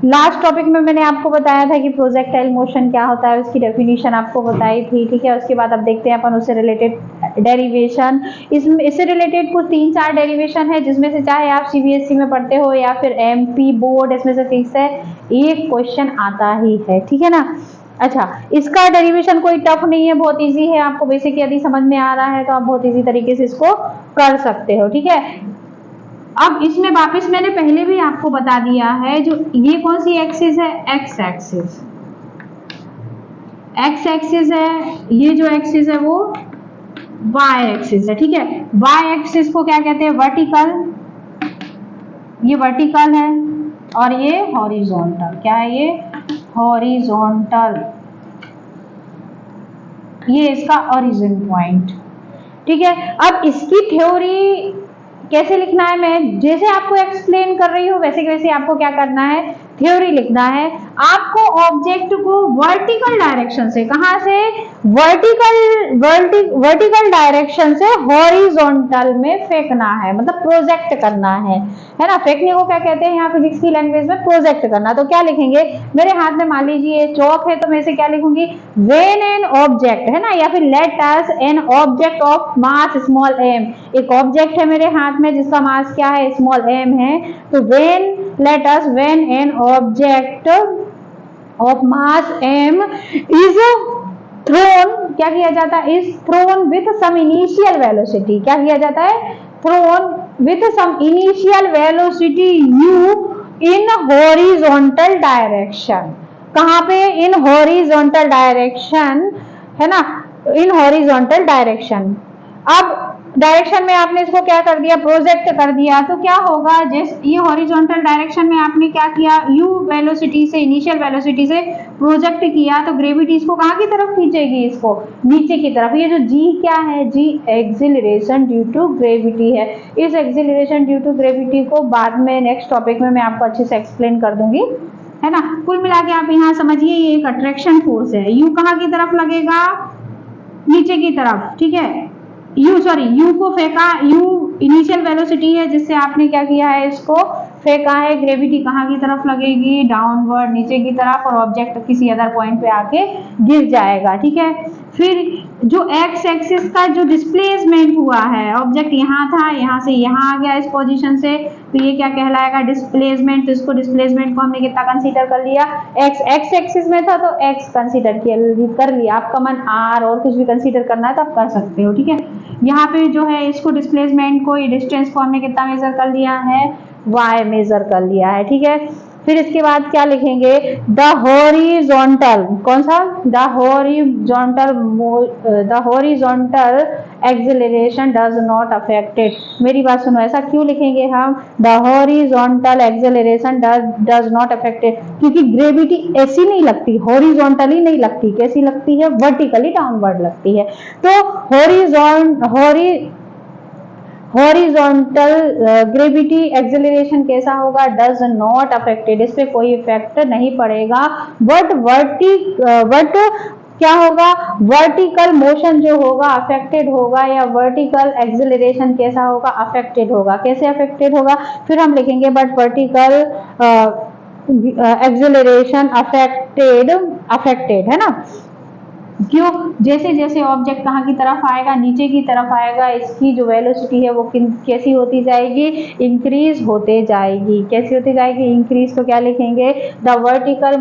Last topic में मैंने आपको बताया था कि प्रोजेक्टाइल मोशन क्या होता है, उसकी डेफिनेशन आपको बताई थी, ठीक है। उसके बाद अब देखते हैं अपन उससे रिलेटेड डेरिवेशन। इससे रिलेटेड कुछ 3-4 डेरिवेशन है, जिसमें से चाहे आप सीबीएसई में पढ़ते हो या फिर एमपी बोर्ड, इसमें से फिक्स है एक क्वेश्चन आता ही है, ठीक है ना। अच्छा, इसका डेरिवेशन कोई टफ नहीं है, बहुत इजी है, आपको बेसिक यदि समझ में आ रहा है तो आप बहुत इजी तरीके से इसको कर सकते हो, ठीक है। अब इसमें वापस मैंने पहले भी आपको बता दिया है, जो ये कौन सी एक्सिस है, एक्स एक्सिस, एक्स एक्सिस है, ये जो एक्सिस है वो वाई एक्सिस है, ठीक है। वाई एक्सिस को क्या कहते हैं, वर्टिकल, ये वर्टिकल है, और ये हॉरिजॉन्टल, क्या है ये, हॉरिजॉन्टल, ये इसका ओरिजिन पॉइंट, ठीक है। अब इसकी थ्योरी कैसे लिखना है, मैं जैसे आपको एक्सप्लेन कर रही हूँ वैसे वैसे आपको क्या करना है, थ्योरी लिखना है। आपको ऑब्जेक्ट को वर्टिकल डायरेक्शन से, कहां से, वर्टिकल डायरेक्शन से हॉरिजॉन्टल में फेंकना है, मतलब प्रोजेक्ट करना है ना। फेंकने को क्या कहते हैं यहाँ फिजिक्स की लैंग्वेज में, प्रोजेक्ट करना। तो क्या लिखेंगे, मेरे हाथ में मान लीजिए चौक है, तो मैं इसे क्या लिखूंगी, व्हेन एन ऑब्जेक्ट, है ना, या फिर let us N object of mass small m, एक ऑब्जेक्ट है मेरे हाथ में जिसका मास क्या है, स्मॉल m है। तो when an object of mass m is thrown, क्या किया जाता है, is thrown with some initial velocity, क्या किया जाता है, thrown with some initial velocity u in horizontal direction, कहां पे, इन हॉरिजॉन्टल डायरेक्शन, है ना, इन हॉरिजॉन्टल डायरेक्शन। अब डायरेक्शन में आपने इसको क्या कर दिया, प्रोजेक्ट कर दिया, तो क्या होगा, जैसे ये हॉरिजॉन्टल डायरेक्शन में आपने क्या किया, u वेलोसिटी से, इनिशियल वेलोसिटी से प्रोजेक्ट किया, तो ग्रेविटी इसको कहाँ की तरफ खींचेगी, इसको नीचे की तरफ। ये जो g क्या है, g acceleration due to gravity है। इस एक्सिलरेशन ड्यू टू ग्रेविटी को बाद में नेक्स्ट टॉपिक में मैं आपको अच्छे से एक्सप्लेन कर दूंगी, है ना। कुल मिला के आप यहाँ समझिए, ये एक अट्रैक्शन फोर्स है, u कहाँ की तरफ लगेगा, नीचे की तरफ, ठीक है। u को फेंका, u इनिशियल वेलोसिटी है जिससे आपने क्या किया है, इसको फेंका है, ग्रेविटी कहाँ की तरफ लगेगी, डाउनवर्ड, नीचे की तरफ, और ऑब्जेक्ट किसी अदर पॉइंट पे आके गिर जाएगा, ठीक है। फिर जो एक्स एक्सिस का जो डिस्प्लेसमेंट हुआ है, ऑब्जेक्ट यहाँ था, यहाँ से यहाँ आ गया इस पोजीशन से, तो ये क्या कहलाएगा, डिस्प्लेसमेंट। तो इसको डिस्प्लेसमेंट को हमने कितना कंसीडर कर लिया, एक्स एक्सिस में था तो एक्स कंसीडर कर लिया, आपका मन आर और कुछ भी कंसीडर करना है तो आप कर सकते हो, ठीक है। यहाँ पे जो है इसको डिस्प्लेसमेंट को, डिस्टेंस को हमने कितना मेजर कर लिया है, y मेजर कर लिया है, ठीक है। फिर इसके बाद क्या लिखेंगे, द हॉरिजॉन्टल, कौन सा, the horizontal acceleration does not affected. मेरी बात सुनो, ऐसा क्यों लिखेंगे हम, the horizontal acceleration does not affected, क्योंकि ग्रेविटी ऐसी नहीं लगती, हॉरिजॉन्टली नहीं लगती, कैसी लगती है, वर्टिकली डाउनवर्ड लगती है। तो हॉरिजॉन्टल ग्रेविटी एक्सेलरेशन कैसा होगा, डज नॉट अफेक्टेड, इस पे कोई इफेक्ट नहीं पड़ेगा। बट क्या होगा, वर्टिकल मोशन जो होगा अफेक्टेड होगा, या वर्टिकल एक्सेलरेशन कैसा होगा, अफेक्टेड होगा। कैसे अफेक्टेड होगा, फिर हम लिखेंगे, बट वर्टिकल एक्सेलरेशन अफेक्टेड, है ना। क्यों, जैसे जैसे ऑब्जेक्ट कहाँ की तरफ आएगा, नीचे की तरफ आएगा, इसकी जो वेलोसिटी है वो कैसी होती जाएगी, इंक्रीज होते जाएगी। कैसी होती जाएगी, इंक्रीज। तो क्या लिखेंगे, the vertical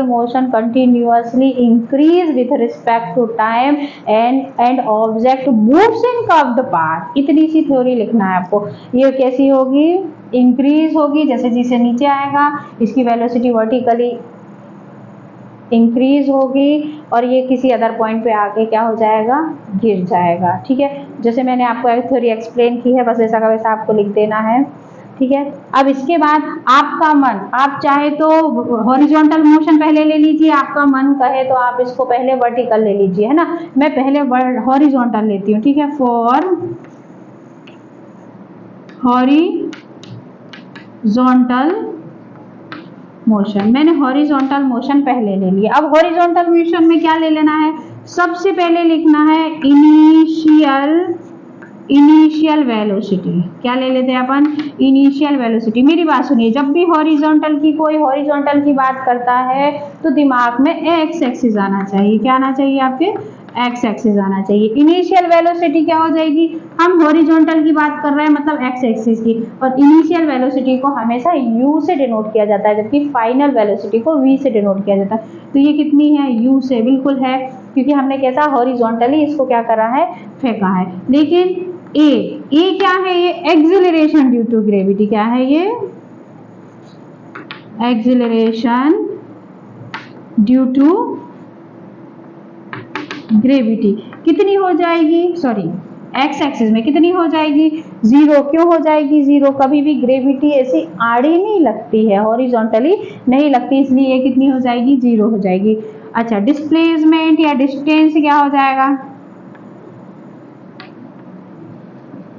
motion continuously increase with respect to time and object moves in curved path. इतनी सी थ्योरी लिखना है आपको। ये कैसी होगी, इंक्रीज होगी, जैसे जैसे नीचे आएगा इसकी वेलोसिटी वर्टिकली इंक्रीज होगी, और ये किसी अदर पॉइंट पे आके क्या हो जाएगा, गिर जाएगा, ठीक है। जैसे मैंने आपको थ्योरी एक्सप्लेन की है, बस वैसा का वैसा आपको लिख देना है, ठीक है। अब इसके बाद आपका मन, आप चाहे तो हॉरिजॉन्टल मोशन पहले ले लीजिए, आपका मन कहे तो आप इसको पहले वर्टिकल ले लीजिए, है ना। मैं पहले हॉरिजॉन्टल लेती हूँ, ठीक है। फॉर हॉरिजॉन्टल मोशन, मैंने हॉरिजॉन्टल मोशन पहले ले लिया। अब हॉरिजॉन्टल मोशन में क्या ले लेना है, सबसे पहले लिखना है इनिशियल इनिशियल वेलोसिटी, क्या ले लेते हैं अपन, इनिशियल वेलोसिटी। मेरी बात सुनिए, जब भी हॉरिजॉन्टल की कोई हॉरिजॉन्टल की बात करता है तो दिमाग में एक्स एक्सिस आना चाहिए। क्या आना चाहिए आपके, एक्स एक्सिस आना चाहिए। इनिशियल वेलोसिटी क्या हो जाएगी, हम हॉरिजॉन्टल की बात कर रहे हैं मतलब एक्स एक्सिस की, और इनिशियल वेलोसिटी को हमेशा यू से डिनोट किया जाता है, जबकि फाइनल वेलोसिटी को वी से डिनोट किया जाता है। तो ये कितनी है, यू से, बिल्कुल है, क्योंकि हमने कैसा हॉरिजॉन्टली इसको क्या करा है, फेंका है। लेकिन ए क्या है, ये एक्सिलरेशन ड्यू टू ग्रेविटी, क्या है ये, एक्सिलरेशन ड्यू टू ग्रेविटी। कितनी हो जाएगी, सॉरी एक्स एक्सिस में कितनी हो जाएगी, जीरो। क्यों हो जाएगी जीरो, कभी भी ग्रेविटी ऐसी आड़ी नहीं लगती है, हॉरिजॉन्टली नहीं लगती, इसलिए ये कितनी हो जाएगी, जीरो हो जाएगी। अच्छा, डिस्प्लेसमेंट या डिस्टेंस क्या हो जाएगा,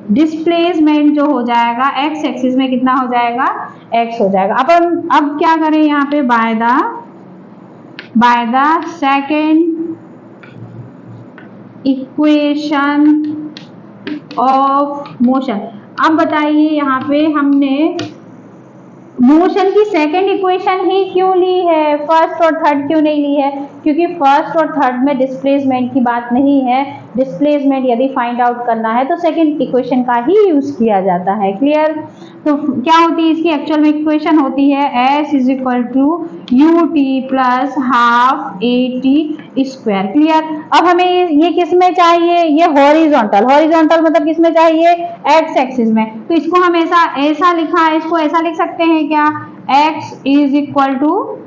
डिस्प्लेसमेंट जो हो जाएगा एक्स एक्सिस में कितना हो जाएगा, एक्स हो जाएगा। अब क्या करें यहाँ पे, by the second equation of motion. अब बताइए यहाँ पे हमने मोशन की सेकेंड इक्वेशन ही क्यों ली है, फर्स्ट और थर्ड क्यों नहीं ली है, क्योंकि फर्स्ट और थर्ड में डिस्प्लेसमेंट की बात नहीं है। डिस्प्लेसमेंट यदि फाइंड आउट करना है तो सेकेंड इक्वेशन का ही यूज किया जाता है। क्लियर, तो क्या होती है इसकी एक्चुअल में इक्वेशन होती है s is equal to u t plus half a t square. Clear, अब हमें ये किस में चाहिए, ये हॉरिजॉन्टल, हॉरिजॉन्टल मतलब किस में चाहिए, एक्स एक्सिस में। तो इसको हम ऐसा लिखा है, इसको ऐसा लिख सकते हैं क्या, x is equal to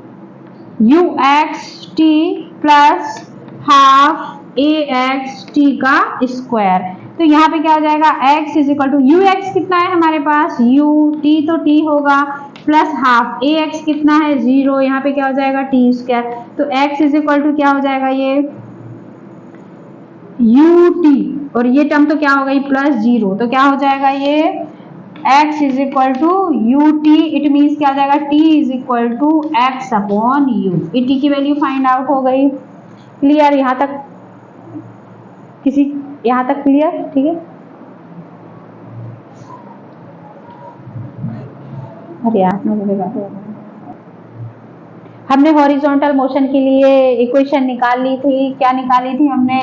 u x t plus half a x t का स्क्वायर। तो यहाँ पे क्या हो जाएगा, x is equal to u x कितना है हमारे पास, u, t तो t होगा, प्लस हाफ ए एक्स कितना है, 0, यहाँ पे क्या हो जाएगा, टी स्क्वायर। तो x इज इक्वल टू क्या हो जाएगा, ये यू टी, और ये टर्म तो क्या हो गई, प्लस 0, तो क्या हो जाएगा ये x is equal to u t, it means क्या हो जाएगा, t is equal to x upon u. t की वैल्यू फाइंड आउट हो गई। क्लियर, यहाँ तक यहाँ तक क्लियर, ठीक है। अरे यार, हमने हॉरिजॉन्टल मोशन के लिए इक्वेशन निकाल ली थी, क्या निकाली थी हमने,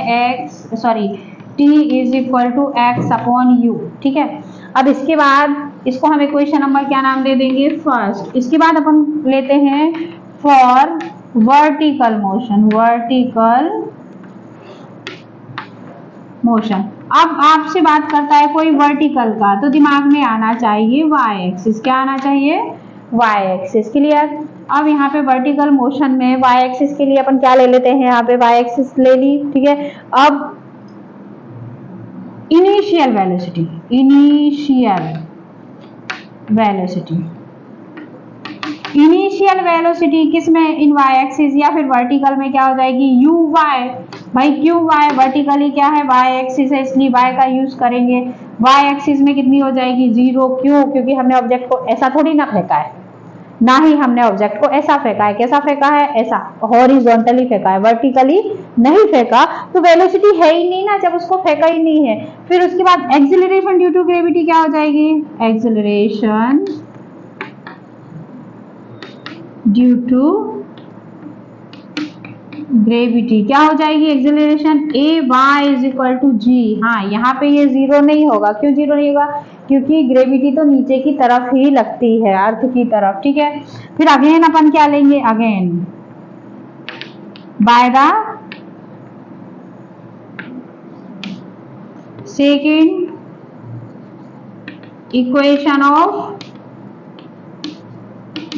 t is equal to x upon u, ठीक है। अब इसके बाद इसको हम इक्वेशन नंबर क्या नाम दे देंगे, फर्स्ट। इसके बाद अपन लेते हैं for vertical motion, vertical motion. अब आपसे बात करता है कोई वर्टिकल का, तो दिमाग में आना चाहिए वाई एक्सिस, क्या आना चाहिए, वाई एक्सिस। क्लियर, अब यहाँ पे वर्टिकल मोशन में वाई एक्सिस के लिए अपन क्या ले लेते हैं, यहाँ पे वाई एक्सिस ले ली, ठीक है। अब इनिशियल वेलोसिटी, इनिशियल वेलोसिटी किस में, इन वाई एक्सिस या फिर वर्टिकल में क्या हो जाएगी, यू वाई। भाई क्यों वाई, वर्टिकली क्या है, वाई एक्सिस है, इसलिए वाई का यूज करेंगे। वाई एक्सिस में कितनी हो जाएगी, 0। क्यों, क्योंकि हमने ऑब्जेक्ट को ऐसा थोड़ी ना फेंका है, ना ही हमने ऑब्जेक्ट को ऐसा फेंका है। कैसा फेंका है, ऐसा हॉरिजॉन्टली फेंका है, वर्टिकली नहीं फेंका, तो वेलोसिटी है ही नहीं ना, जब उसको फेंका ही नहीं है। फिर उसके बाद एक्सिलरेशन ड्यू टू ग्रेविटी क्या हो जाएगी, एक्सिलरेशन ड्यू टू ग्रेविटी क्या हो जाएगी, acceleration A Y is equal to G. हाँ, यहाँ पे ये 0 नहीं होगा, क्यों 0 नहीं होगा, क्योंकि ग्रेविटी तो नीचे की तरफ ही लगती है, अर्थ की तरफ, ठीक है। फिर अगेन अपन क्या लेंगे, again by the second equation of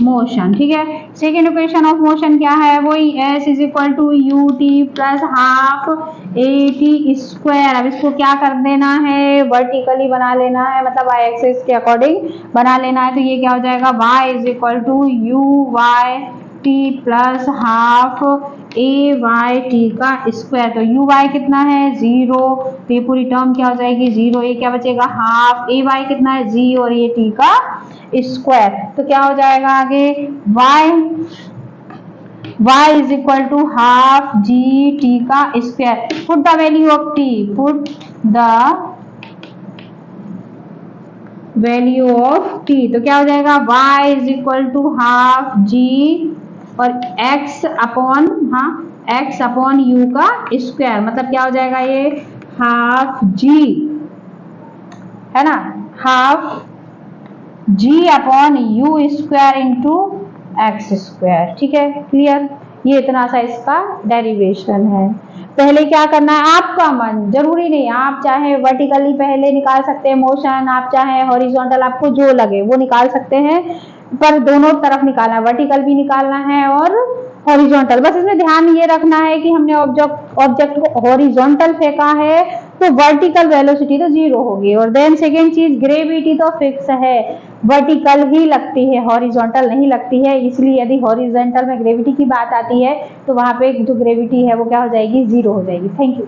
motion, ठीक है। सेकेंड इक्वेशन ऑफ मोशन क्या है, वही s is equal to u t plus half a t square. अब इसको क्या कर देना है, वर्टिकली बना लेना है, मतलब y एक्सिस के अकॉर्डिंग बना लेना है। तो ये क्या हो जाएगा, y is equal to u y t plus half a y t का स्क्वायर। तो यू वाई कितना है, 0, तो ये पूरी टर्म क्या हो जाएगी, 0, ये क्या बचेगा, हाफ ए वाई कितना है, g, और ये टी का स्क्वायर। तो क्या हो जाएगा आगे, y is equal to half G T का square. Put the value of t, put the value of t, तो क्या हो जाएगा y is equal to half g और x अपॉन, हाँ x अपॉन u का स्क्वायर, मतलब क्या हो जाएगा ये हाफ g, है ना, half g upon u square into X square. ठीक है, क्लियर। ये इतना सा इसका डेरिवेशन है। पहले क्या करना है, आपका मन, जरूरी नहीं, आप चाहे वर्टिकली पहले निकाल सकते हैं मोशन, आप चाहे हॉरिजॉन्टल, आपको जो लगे वो निकाल सकते हैं, पर दोनों तरफ निकालना है, वर्टिकल भी निकालना है और हॉरिजॉन्टल। बस इसमें ध्यान ये रखना है कि हमने ऑब्जेक्ट को हॉरिजॉन्टल फेंका है तो वर्टिकल वेलोसिटी तो 0 होगी, और देन सेकेंड चीज ग्रेविटी तो फिक्स है, वर्टिकल ही लगती है, हॉरिजॉन्टल नहीं लगती है। इसलिए यदि हॉरिजॉन्टल में ग्रेविटी की बात आती है तो वहां पे जो ग्रेविटी है वो क्या हो जाएगी, 0 हो जाएगी। Thank you.